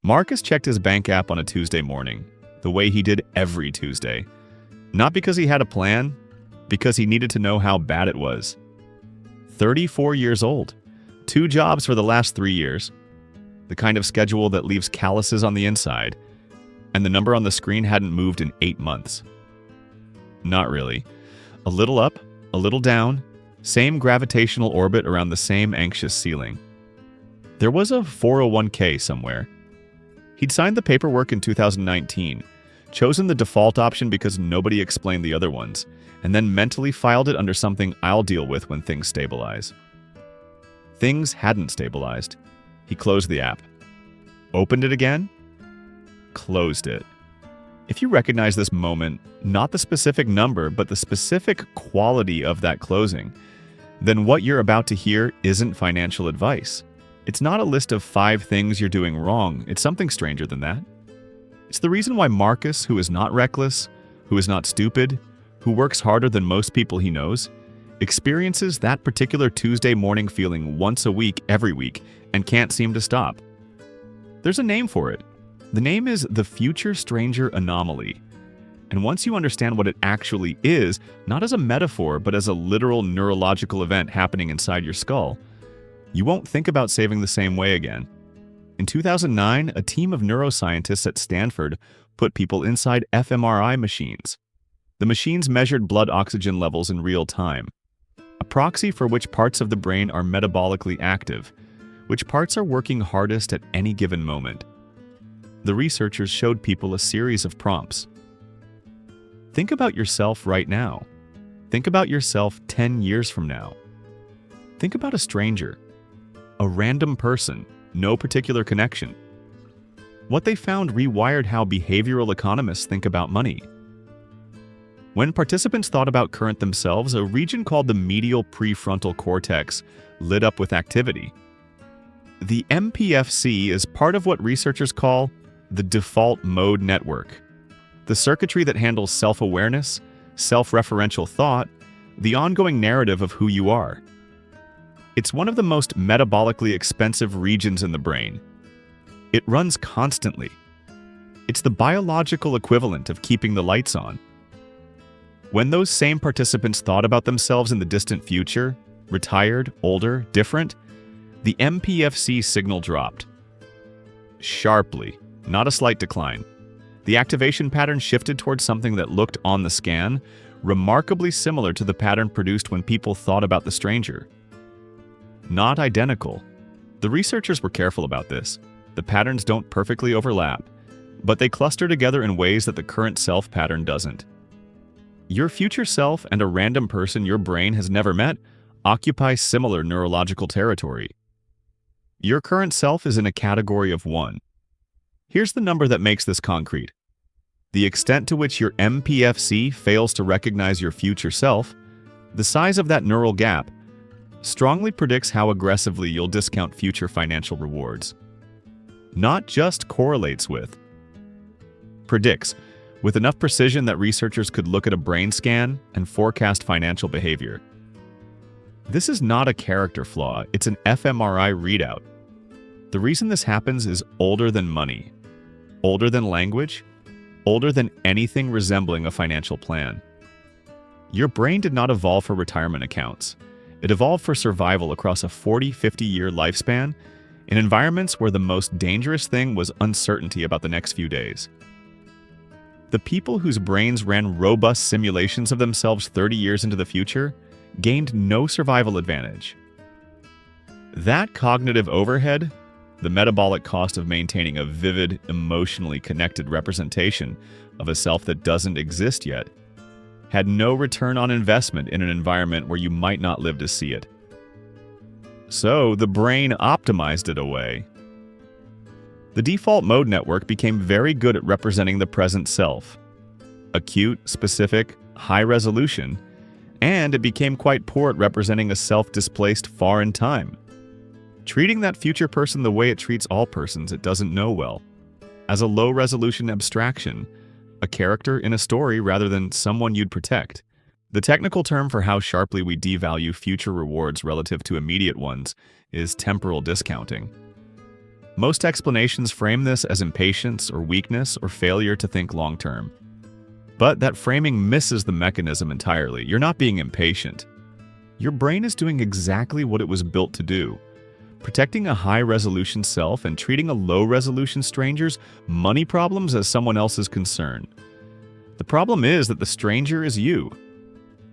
Marcus checked his bank app on a Tuesday morning, the way he did every Tuesday. Not because he had a plan, because he needed to know how bad it was. 34 years old, 2 jobs for the last 3 years, the kind of schedule that leaves calluses on the inside, and the number on the screen hadn't moved in 8 months. Not really. A little up, a little down, same gravitational orbit around the same anxious ceiling. There was a 401k somewhere. He'd signed the paperwork in 2019, chosen the default option because nobody explained the other ones, and then mentally filed it under something I'll deal with when things stabilize. Things hadn't stabilized. He closed the app. Opened it again. Closed it. If you recognize this moment, not the specific number, but the specific quality of that closing, then what you're about to hear isn't financial advice. It's not a list of 5 things you're doing wrong. It's something stranger than that. It's the reason why Marcus, who is not reckless, who is not stupid, who works harder than most people he knows, experiences that particular Tuesday morning feeling once a week, every week, and can't seem to stop. There's a name for it. The name is the Future-Stranger Anomaly. And once you understand what it actually is, not as a metaphor, but as a literal neurological event happening inside your skull, you won't think about saving the same way again. In 2009, a team of neuroscientists at Stanford put people inside fMRI machines. The machines measured blood oxygen levels in real time, a proxy for which parts of the brain are metabolically active, which parts are working hardest at any given moment. The researchers showed people a series of prompts. Think about yourself right now. Think about yourself 10 years from now. Think about a stranger, a random person, no particular connection. What they found rewired how behavioral economists think about money. When participants thought about current themselves, a region called the medial prefrontal cortex lit up with activity. The MPFC is part of what researchers call the default mode network, the circuitry that handles self-awareness, self-referential thought, the ongoing narrative of who you are. It's one of the most metabolically expensive regions in the brain. It runs constantly. It's the biological equivalent of keeping the lights on. When those same participants thought about themselves in the distant future, retired, older, different, the MPFC signal dropped. Sharply, not a slight decline. The activation pattern shifted towards something that looked on the scan, remarkably similar to the pattern produced when people thought about the stranger. Not identical. The researchers were careful about this. The patterns don't perfectly overlap, but they cluster together in ways that the current self pattern doesn't. Your future self and a random person your brain has never met occupy similar neurological territory. Your current self is in a category of 1. Here's the number that makes this concrete. The extent to which your MPFC fails to recognize your future self, the size of that neural gap, strongly predicts how aggressively you'll discount future financial rewards. Not just correlates with. Predicts, with enough precision that researchers could look at a brain scan and forecast financial behavior. This is not a character flaw, it's an fMRI readout. The reason this happens is older than money, older than language, older than anything resembling a financial plan. Your brain did not evolve for retirement accounts. It evolved for survival across a 40-50-year lifespan in environments where the most dangerous thing was uncertainty about the next few days. The people whose brains ran robust simulations of themselves 30 years into the future gained no survival advantage. That cognitive overhead, the metabolic cost of maintaining a vivid, emotionally connected representation of a self that doesn't exist yet, had no return on investment in an environment where you might not live to see it. So the brain optimized it away. The default mode network became very good at representing the present self. Acute, specific, high resolution, and it became quite poor at representing a self displaced far in time. Treating that future person the way it treats all persons it doesn't know well, as a low-resolution abstraction, a character in a story rather than someone you'd protect. The technical term for how sharply we devalue future rewards relative to immediate ones is temporal discounting. Most explanations frame this as impatience or weakness or failure to think long-term. But that framing misses the mechanism entirely. You're not being impatient. Your brain is doing exactly what it was built to do, protecting a high-resolution self and treating a low-resolution stranger's money problems as someone else's concern. The problem is that the stranger is you,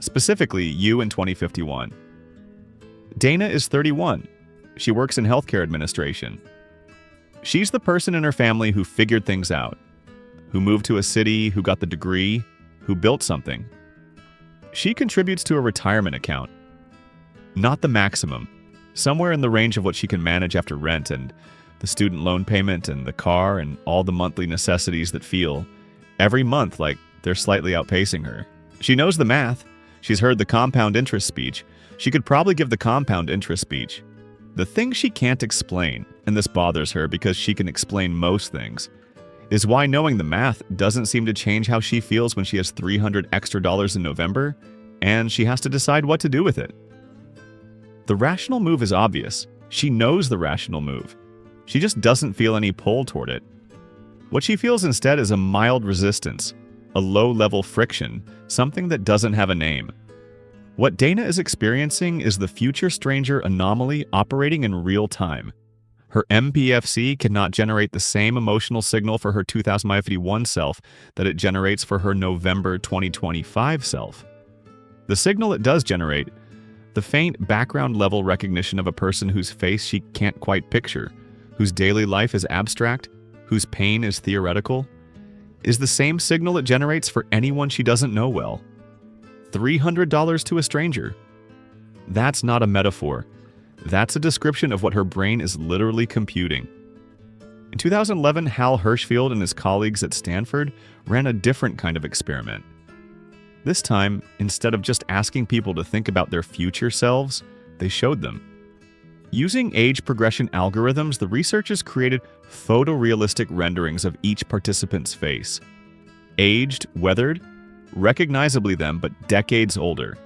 specifically you in 2051. Dana is 31. She works in healthcare administration. She's the person in her family who figured things out, who moved to a city, who got the degree, who built something. She contributes to a retirement account. Not the maximum, somewhere in the range of what she can manage after rent and the student loan payment and the car and all the monthly necessities that feel, every month, like they're slightly outpacing her. She knows the math. She's heard the compound interest speech. She could probably give the compound interest speech. The thing she can't explain, and this bothers her because she can explain most things, is why knowing the math doesn't seem to change how she feels when she has $300 extra in November, and she has to decide what to do with it. The rational move is obvious. She knows the rational move. She just doesn't feel any pull toward it. What she feels instead is a mild resistance, a low-level friction, something that doesn't have a name. What Dana is experiencing is the Future-Stranger Anomaly operating in real time. Her MPFC cannot generate the same emotional signal for her 2051 self that it generates for her November 2025 self. The signal it does generate, the faint background-level recognition of a person whose face she can't quite picture, whose daily life is abstract, whose pain is theoretical, is the same signal it generates for anyone she doesn't know well. $300 to a stranger. That's not a metaphor. That's a description of what her brain is literally computing. In 2011, Hal Hirschfield and his colleagues at Stanford ran a different kind of experiment. This time, instead of just asking people to think about their future selves, they showed them. Using age progression algorithms, the researchers created photorealistic renderings of each participant's face. Aged, weathered, recognizably them, but decades older.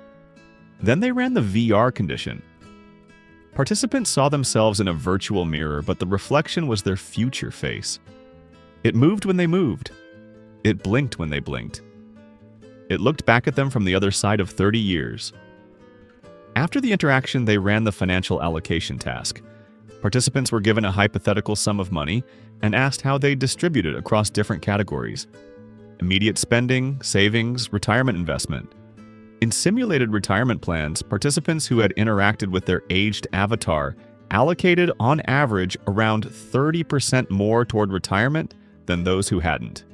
Then they ran the VR condition. Participants saw themselves in a virtual mirror, but the reflection was their future face. It moved when they moved. It blinked when they blinked. It looked back at them from the other side of 30 years. After the interaction, they ran the financial allocation task. Participants were given a hypothetical sum of money and asked how they distributed across different categories: immediate spending, savings, retirement investment. In simulated retirement plans, participants who had interacted with their aged avatar allocated, on average, around 30% more toward retirement than those who hadn't.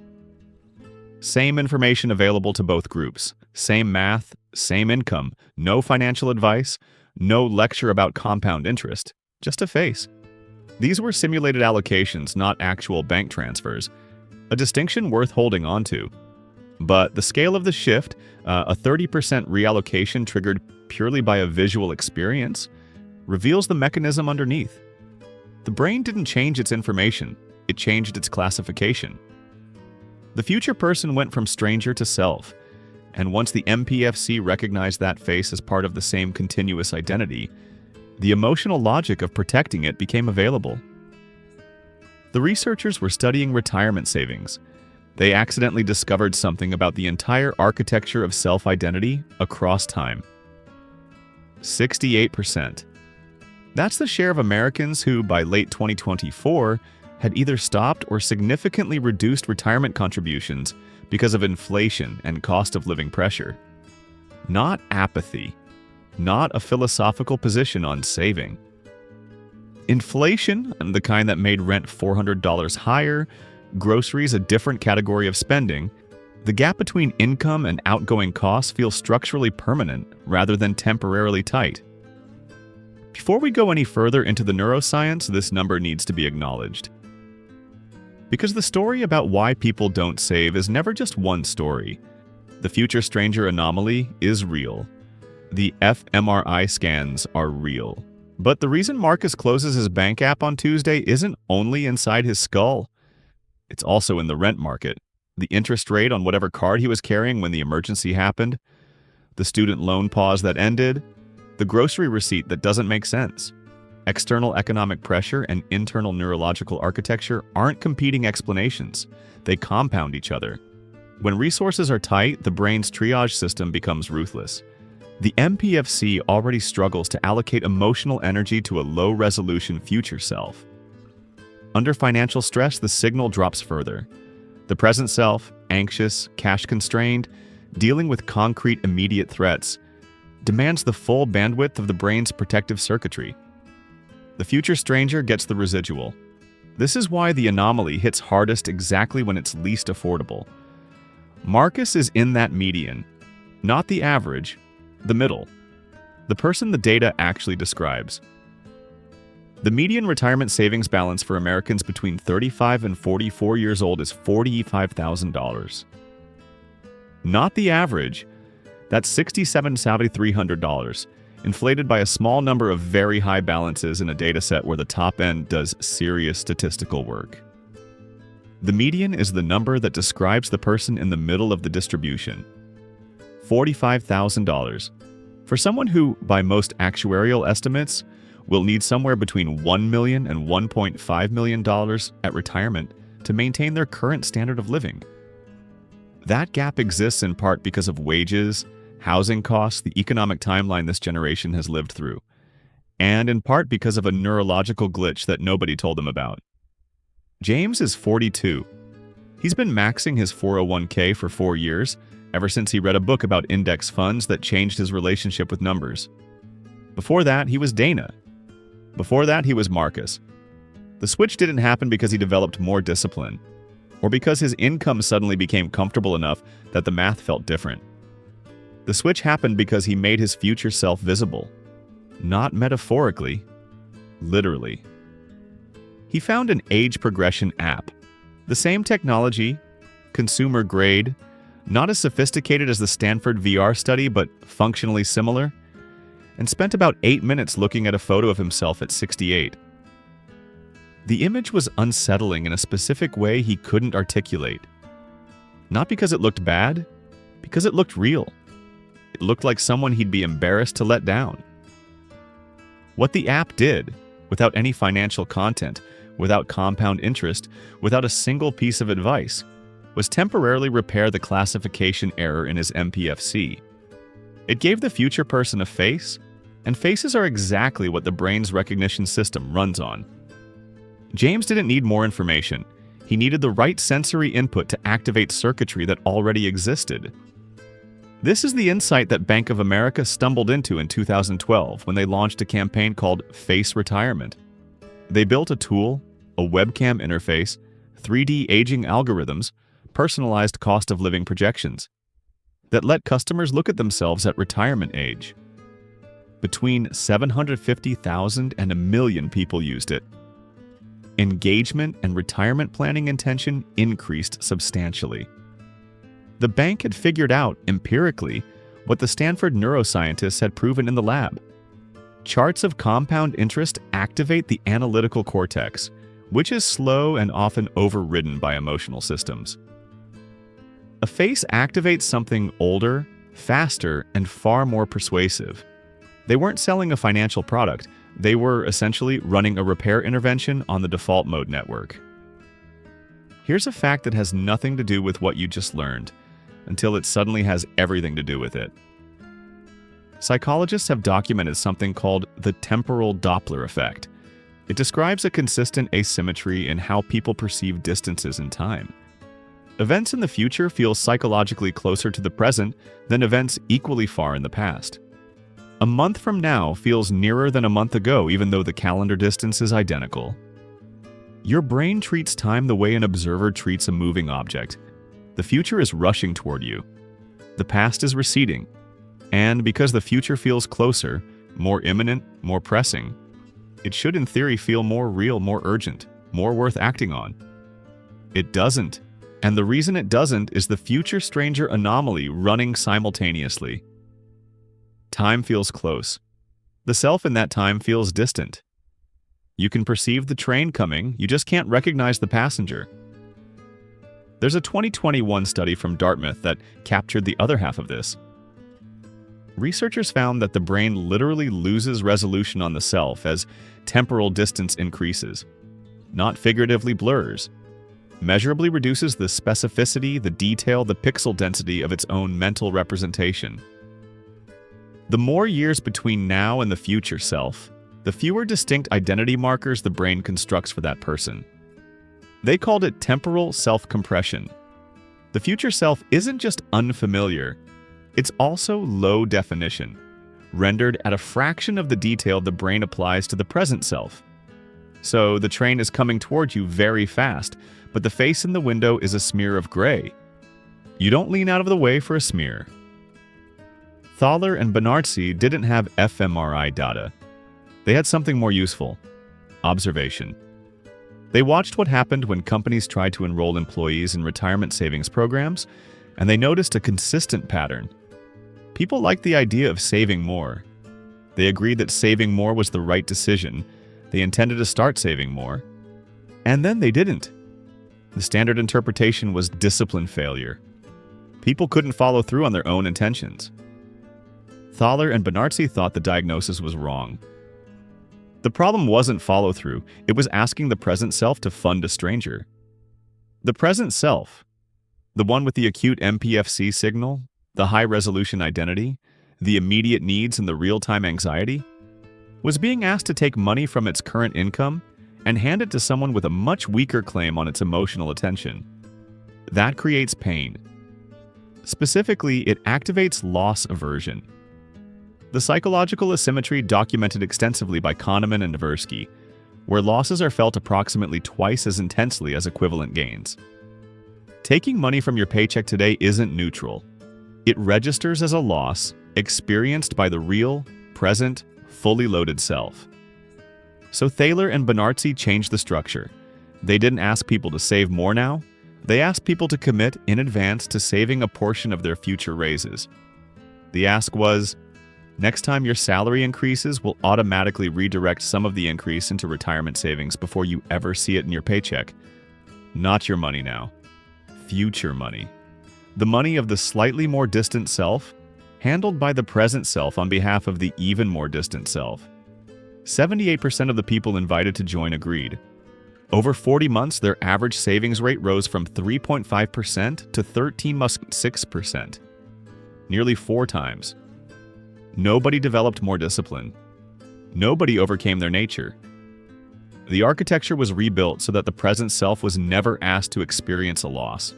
Same information available to both groups. Same math, same income, no financial advice, no lecture about compound interest, just a face. These were simulated allocations, not actual bank transfers, a distinction worth holding on to. But the scale of the shift, a 30% reallocation triggered purely by a visual experience, reveals the mechanism underneath. The brain didn't change its information, it changed its classification. The future person went from stranger to self, and once the MPFC recognized that face as part of the same continuous identity, the emotional logic of protecting it became available. The researchers were studying retirement savings. They accidentally discovered something about the entire architecture of self-identity across time. 68%. That's the share of Americans who, by late 2024, had either stopped or significantly reduced retirement contributions because of inflation and cost of living pressure. Not apathy. Not a philosophical position on saving. Inflation, the kind that made rent $400 higher, groceries a different category of spending, the gap between income and outgoing costs feels structurally permanent rather than temporarily tight. Before we go any further into the neuroscience, this number needs to be acknowledged. Because the story about why people don't save is never just one story. The Future-Stranger Anomaly is real. The fMRI scans are real. But the reason Marcus closes his bank app on Tuesday isn't only inside his skull. It's also in the rent market, the interest rate on whatever card he was carrying when the emergency happened, the student loan pause that ended, the grocery receipt that doesn't make sense. External economic pressure and internal neurological architecture aren't competing explanations. They compound each other. When resources are tight, the brain's triage system becomes ruthless. The MPFC already struggles to allocate emotional energy to a low-resolution future self. Under financial stress, the signal drops further. The present self, anxious, cash-constrained, dealing with concrete immediate threats, demands the full bandwidth of the brain's protective circuitry. The future stranger gets the residual. This is why the anomaly hits hardest exactly when it's least affordable. Marcus is in that median, not the average, the middle, the person the data actually describes. The median retirement savings balance for Americans between 35 and 44 years old is $45,000. Not the average, that's $67,300, inflated by a small number of very high balances in a dataset where the top end does serious statistical work. The median is the number that describes the person in the middle of the distribution. $45,000. For someone who, by most actuarial estimates, will need somewhere between $1 million and $1.5 million at retirement to maintain their current standard of living. That gap exists in part because of wages, housing costs, the economic timeline this generation has lived through, and in part because of a neurological glitch that nobody told them about. James is 42. He's been maxing his 401k for 4 years, ever since he read a book about index funds that changed his relationship with numbers. Before that, he was Dana. Before that, he was Marcus. The switch didn't happen because he developed more discipline, or because his income suddenly became comfortable enough that the math felt different. The switch happened because he made his future self visible. Not metaphorically, literally. He found an age progression app. The same technology, consumer grade, not as sophisticated as the Stanford VR study, but functionally similar, and spent about 8 minutes looking at a photo of himself at 68. The image was unsettling in a specific way he couldn't articulate. Not because it looked bad, because it looked real. It looked like someone he'd be embarrassed to let down. What the app did, without any financial content, without compound interest, without a single piece of advice, was temporarily repair the classification error in his MPFC. It gave the future person a face, and faces are exactly what the brain's recognition system runs on. James didn't need more information. He needed the right sensory input to activate circuitry that already existed. This is the insight that Bank of America stumbled into in 2012 when they launched a campaign called Face Retirement. They built a tool, a webcam interface, 3D aging algorithms, personalized cost of living projections that let customers look at themselves at retirement age. Between 750,000 and 1 million people used it. Engagement and retirement planning intention increased substantially. The bank had figured out, empirically, what the Stanford neuroscientists had proven in the lab. Charts of compound interest activate the analytical cortex, which is slow and often overridden by emotional systems. A face activates something older, faster, and far more persuasive. They weren't selling a financial product. They were essentially running a repair intervention on the default mode network. Here's a fact that has nothing to do with what you just learned, until it suddenly has everything to do with it. Psychologists have documented something called the temporal Doppler effect. It describes a consistent asymmetry in how people perceive distances in time. Events in the future feel psychologically closer to the present than events equally far in the past. A month from now feels nearer than a month ago, even though the calendar distance is identical. Your brain treats time the way an observer treats a moving object. The future is rushing toward you. The past is receding. And because the future feels closer, more imminent, more pressing, it should in theory feel more real, more urgent, more worth acting on. It doesn't. And the reason it doesn't is the Future-Stranger Anomaly running simultaneously. Time feels close. The self in that time feels distant. You can perceive the train coming, you just can't recognize the passenger. There's a 2021 study from Dartmouth that captured the other half of this. researchers found that the brain literally loses resolution on the self as temporal distance increases, not figuratively blurs, measurably reduces the specificity, the detail, the pixel density of its own mental representation. The more years between now and the future self, the fewer distinct identity markers the brain constructs for that person. They called it temporal self-compression. The future self isn't just unfamiliar, it's also low definition, rendered at a fraction of the detail the brain applies to the present self. So the train is coming toward you very fast, but the face in the window is a smear of gray. You don't lean out of the way for a smear. Thaler and Benartzi didn't have fMRI data. They had something more useful: observation. They watched what happened when companies tried to enroll employees in retirement savings programs, and they noticed a consistent pattern. People liked the idea of saving more. They agreed that saving more was the right decision. They intended to start saving more. And then they didn't. The standard interpretation was discipline failure. People couldn't follow through on their own intentions. Thaler and Benartzi thought the diagnosis was wrong. The problem wasn't follow-through, it was asking the present self to fund a stranger. The present self, the one with the acute MPFC signal, the high-resolution identity, the immediate needs and the real-time anxiety, was being asked to take money from its current income and hand it to someone with a much weaker claim on its emotional attention. That creates pain. Specifically, it activates loss aversion. The psychological asymmetry documented extensively by Kahneman and Tversky, where losses are felt approximately twice as intensely as equivalent gains. Taking money from your paycheck today isn't neutral. It registers as a loss experienced by the real, present, fully loaded self. So Thaler and Benartzi changed the structure. They didn't ask people to save more now. They asked people to commit in advance to saving a portion of their future raises. The ask was, next time your salary increases, we'll automatically redirect some of the increase into retirement savings before you ever see it in your paycheck. Not your money now. Future money. The money of the slightly more distant self, handled by the present self on behalf of the even more distant self. 78% of the people invited to join agreed. Over 40 months, their average savings rate rose from 3.5% to 13.6%. Nearly 4 times. Nobody developed more discipline. Nobody overcame their nature. The architecture was rebuilt so that the present self was never asked to experience a loss.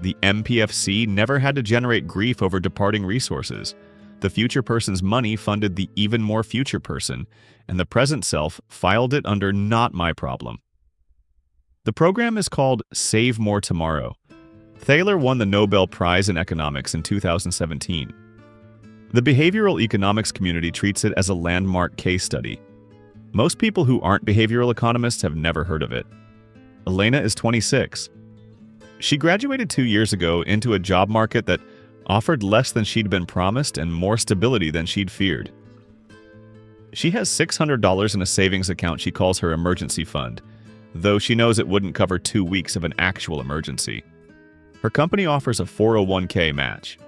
The MPFC never had to generate grief over departing resources. The future person's money funded the even more future person, and the present self filed it under not my problem. The program is called Save More Tomorrow. Thaler won the Nobel Prize in Economics in 2017. The behavioral economics community treats it as a landmark case study. Most people who aren't behavioral economists have never heard of it. Elena is 26. She graduated 2 years ago into a job market that offered less than she'd been promised and more stability than she'd feared. She has $600 in a savings account she calls her emergency fund, though she knows it wouldn't cover 2 weeks of an actual emergency. Her company offers a 401k match,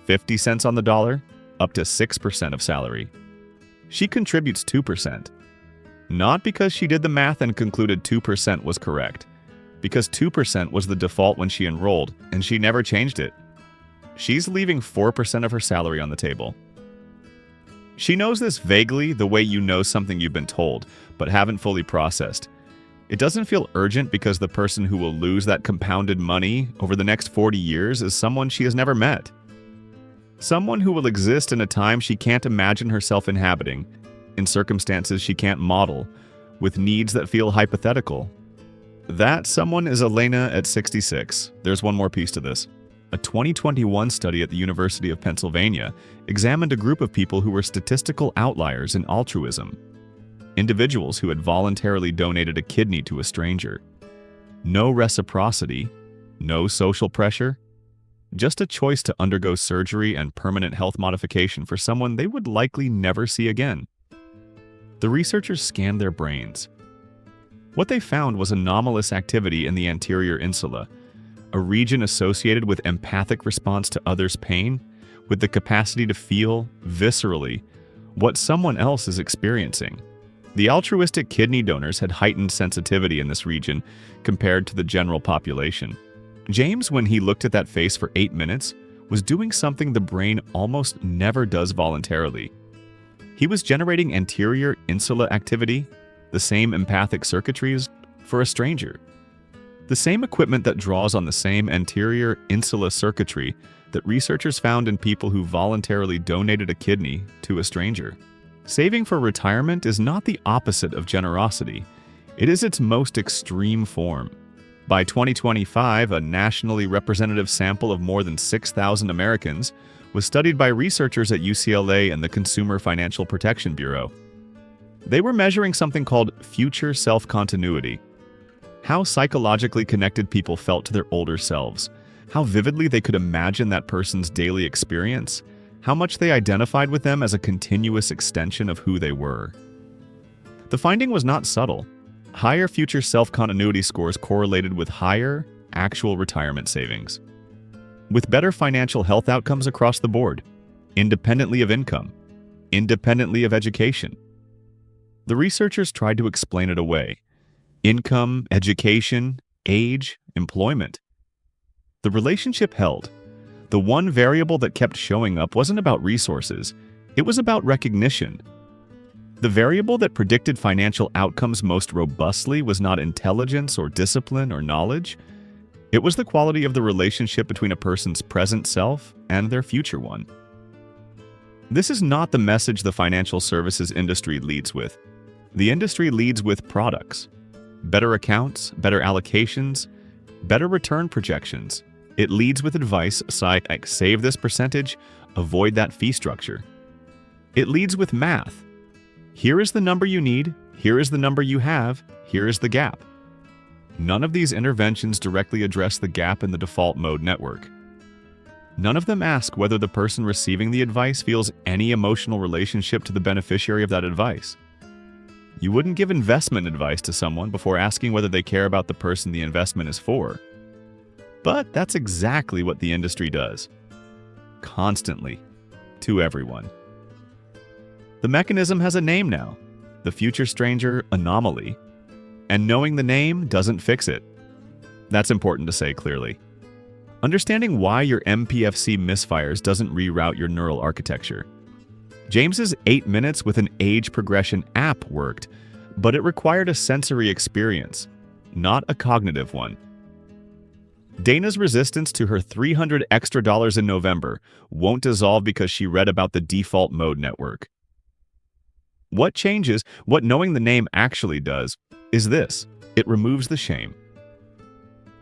50 cents on the dollar, up to 6% of salary. She contributes 2%. Not because she did the math and concluded 2% was correct, because 2% was the default when she enrolled, and she never changed it. She's leaving 4% of her salary on the table. She knows this vaguely, the way you know something you've been told, but haven't fully processed. It doesn't feel urgent because the person who will lose that compounded money over the next 40 years is someone she has never met. Someone who will exist in a time she can't imagine herself inhabiting, in circumstances she can't model, with needs that feel hypothetical. That someone is Elena at 66. There's one more piece to this. A 2021 study at the University of Pennsylvania examined a group of people who were statistical outliers in altruism. Individuals who had voluntarily donated a kidney to a stranger. No reciprocity, no social pressure, just a choice to undergo surgery and permanent health modification for someone they would likely never see again. The researchers scanned their brains. What they found was anomalous activity in the anterior insula, a region associated with empathic response to others' pain, with the capacity to feel, viscerally, what someone else is experiencing. The altruistic kidney donors had heightened sensitivity in this region compared to the general population. James, when he looked at that face for 8 minutes, was doing something the brain almost never does voluntarily. He was generating anterior insula activity, the same empathic circuitries, for a stranger. The same equipment that draws on the same anterior insula circuitry that researchers found in people who voluntarily donated a kidney to a stranger. Saving for retirement is not the opposite of generosity. It is its most extreme form. By 2025, a nationally representative sample of more than 6,000 Americans was studied by researchers at UCLA and the Consumer Financial Protection Bureau. They were measuring something called future self-continuity, how psychologically connected people felt to their older selves, how vividly they could imagine that person's daily experience, how much they identified with them as a continuous extension of who they were. The finding was not subtle. Higher future self-continuity scores correlated with higher actual retirement savings, with better financial health outcomes across the board, independently of income, independently of education. The researchers tried to explain it away. Income, education, age, employment. The relationship held. The one variable that kept showing up wasn't about resources, it was about recognition. The variable that predicted financial outcomes most robustly was not intelligence or discipline or knowledge. It was the quality of the relationship between a person's present self and their future one. This is not the message the financial services industry leads with. The industry leads with products. Better accounts, better allocations, better return projections. It leads with advice like save this percentage, avoid that fee structure. It leads with math. Here is the number you need, here is the number you have, here is the gap. None of these interventions directly address the gap in the default mode network. None of them ask whether the person receiving the advice feels any emotional relationship to the beneficiary of that advice. You wouldn't give investment advice to someone before asking whether they care about the person the investment is for. But that's exactly what the industry does. Constantly. To everyone. The mechanism has a name now, the Future-Stranger Anomaly. And knowing the name doesn't fix it. That's important to say clearly. Understanding why your MPFC misfires doesn't reroute your neural architecture. James's 8 minutes with an age progression app worked, but it required a sensory experience, not a cognitive one. Dana's resistance to her $300 extra in November won't dissolve because she read about the default mode network. What changes, what knowing the name actually does, is this: it removes the shame.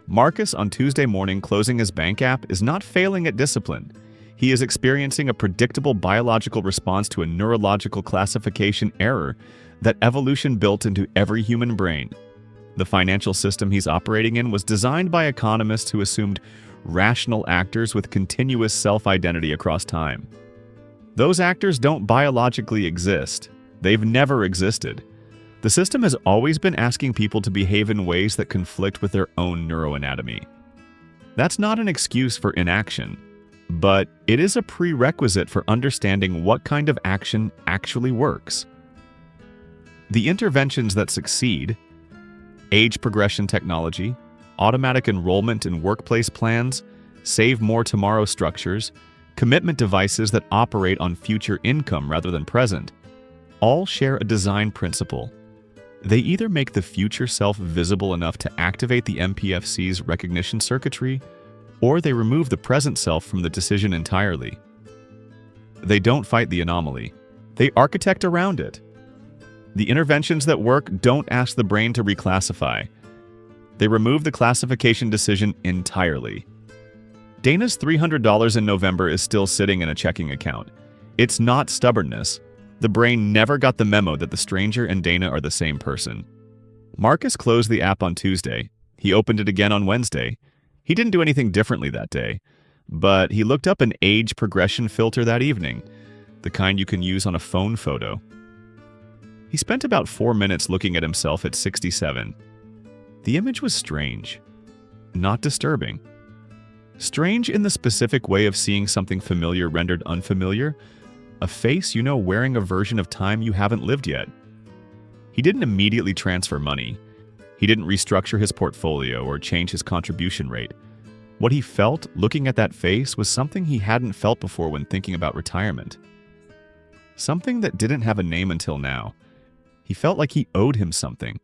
Marcus, on Tuesday morning closing his bank app, is not failing at discipline. He is experiencing a predictable biological response to a neurological classification error that evolution built into every human brain. The financial system he's operating in was designed by economists who assumed rational actors with continuous self-identity across time. Those actors don't biologically exist. They've never existed. The system has always been asking people to behave in ways that conflict with their own neuroanatomy. That's not an excuse for inaction, but it is a prerequisite for understanding what kind of action actually works. The interventions that succeed, age progression technology, automatic enrollment in workplace plans, save more tomorrow structures, commitment devices that operate on future income rather than present, all share a design principle. They either make the future self visible enough to activate the MPFC's recognition circuitry, or they remove the present self from the decision entirely. They don't fight the anomaly. They architect around it. The interventions that work don't ask the brain to reclassify. They remove the classification decision entirely. Dana's $300 in November is still sitting in a checking account. It's not stubbornness. The brain never got the memo that the stranger and Dana are the same person. Marcus closed the app on Tuesday. He opened it again on Wednesday. He didn't do anything differently that day, but he looked up an age progression filter that evening, the kind you can use on a phone photo. He spent about 4 minutes looking at himself at 67. The image was strange, not disturbing. Strange in the specific way of seeing something familiar rendered unfamiliar, a face you know wearing a version of time you haven't lived yet. He didn't immediately transfer money. He didn't restructure his portfolio or change his contribution rate. What he felt looking at that face was something he hadn't felt before when thinking about retirement. Something that didn't have a name until now. He felt like he owed him something.